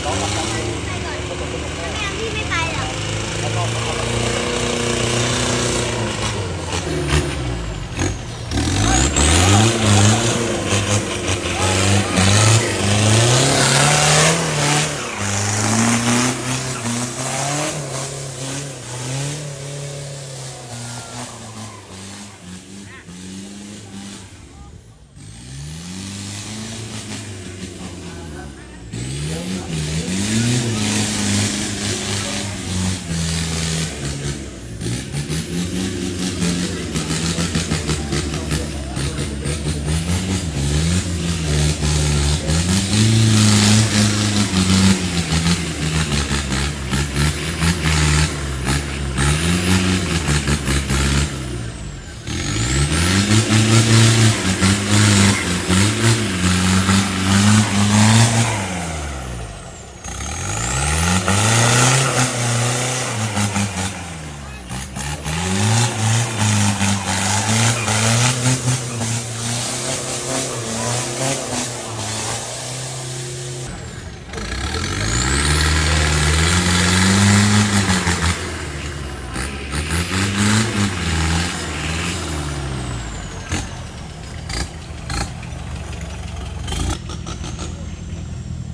น้องรับการเป็นผสมเป็นของแม่พี่ไม่ไปหรอกแล้วก็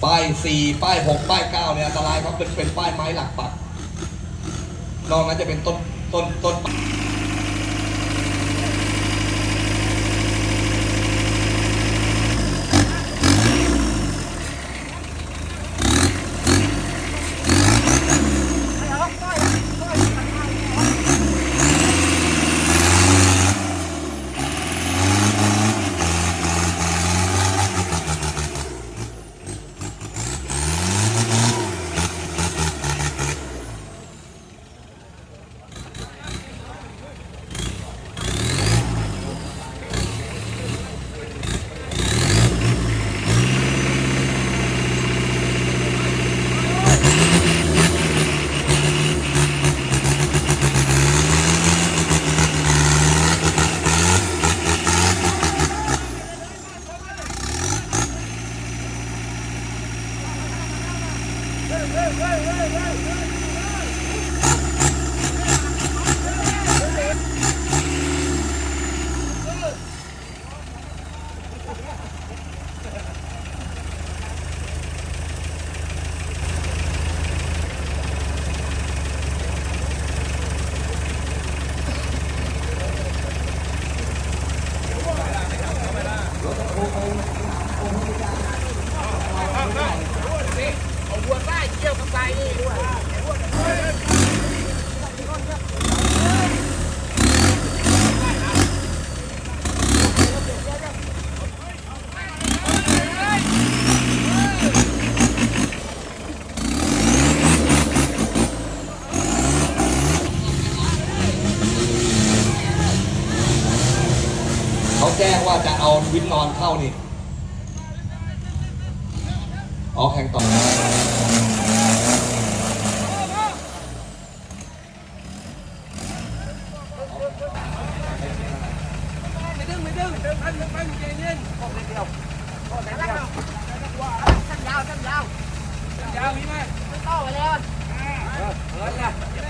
ป้าย4ป้าย6ป้าย9เนี่ยอันตรายครับเป็นป้ายไม้หลักปักนอกนั้นจะเป็นต้นเขาแจ้งว่าจะเอาวินนอนเข้านี่ออกแข่งต่อไม่ดึงพันใจเย็นออกเดียวชั้นยาวมีไหมไม่ต่อไปแล้ว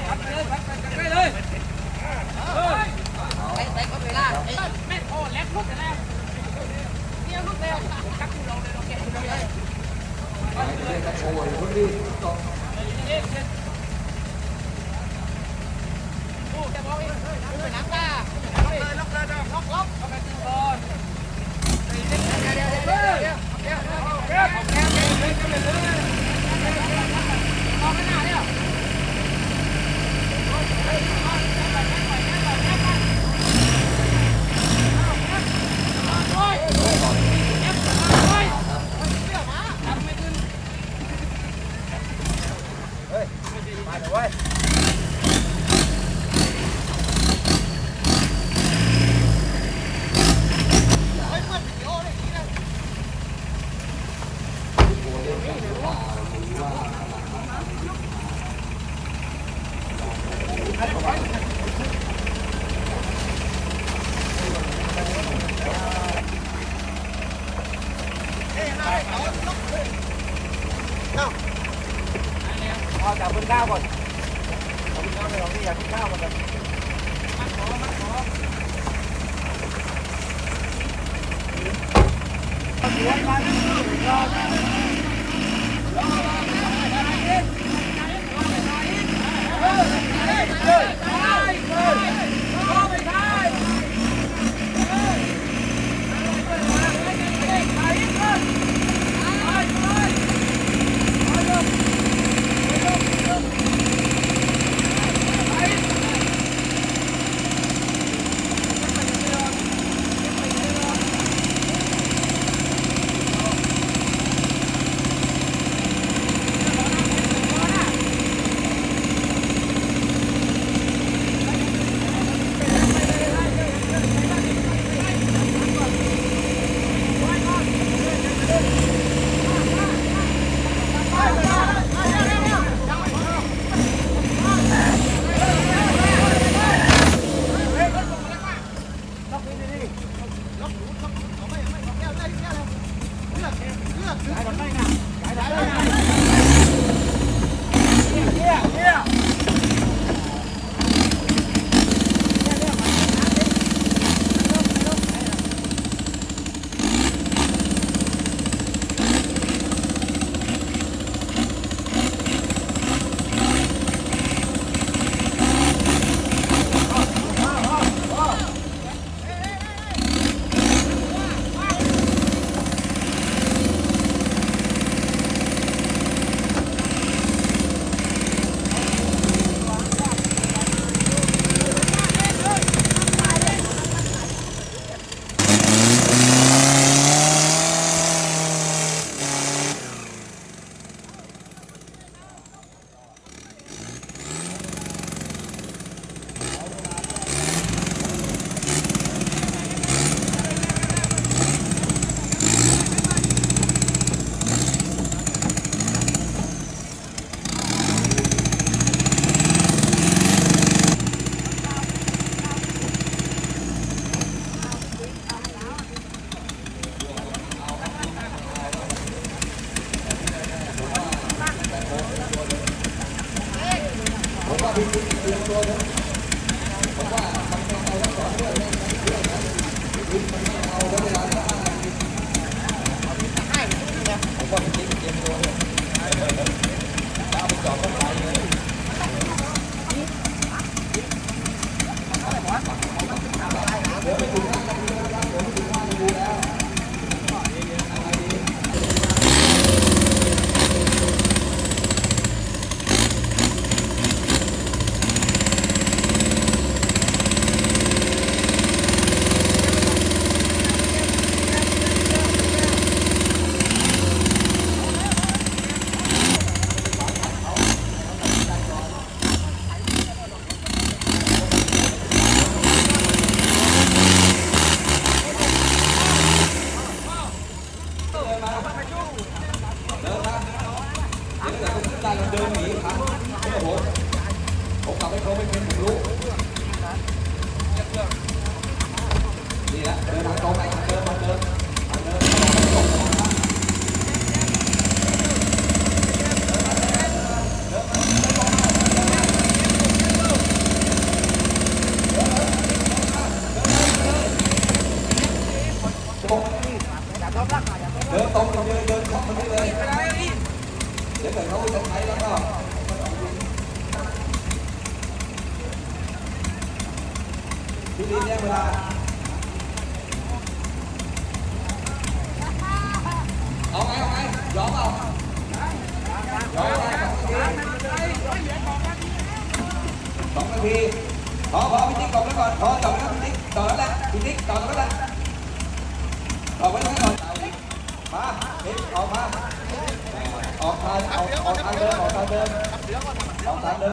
พัดเลยไปเลยไปก็ไปล่าแม่โอ้แล็กลุกแล้วเดี๋ยวลุกแล้วกักคุณลงเลยเราเก็บคุณลงเลยโอ้ยคนดีต่อโอ้จะบอกอีกไปหนังตาล็อกไปดึงก่อนเดี๋ยว เอาจากบนข้าวก่อนเอาบนข้าวไปลองนี่อยากกินข้าวก่อนมันขอสวยเดินหนีครับผมกลับไปเขาไม่เป็นผมรู้นี่แหละเดินทางตรงมาเดินตรงเดินเข้ามาที่เลยเดี๋ยวเกิดเขาไปตรงไหนแล้วก็พี่ดีเนี่ยเวลาเอาไงยอมเอายอมได้2 นาทีพอพี่ติ๊กตอบแล้วก่อนพอตอบแล้วพี่ติ๊กตอบแล้วแหละพี่ติ๊กตอบแล้วแหละตอบไว้แล้วก่อนมาติ๊กออกมาออกทางเดิน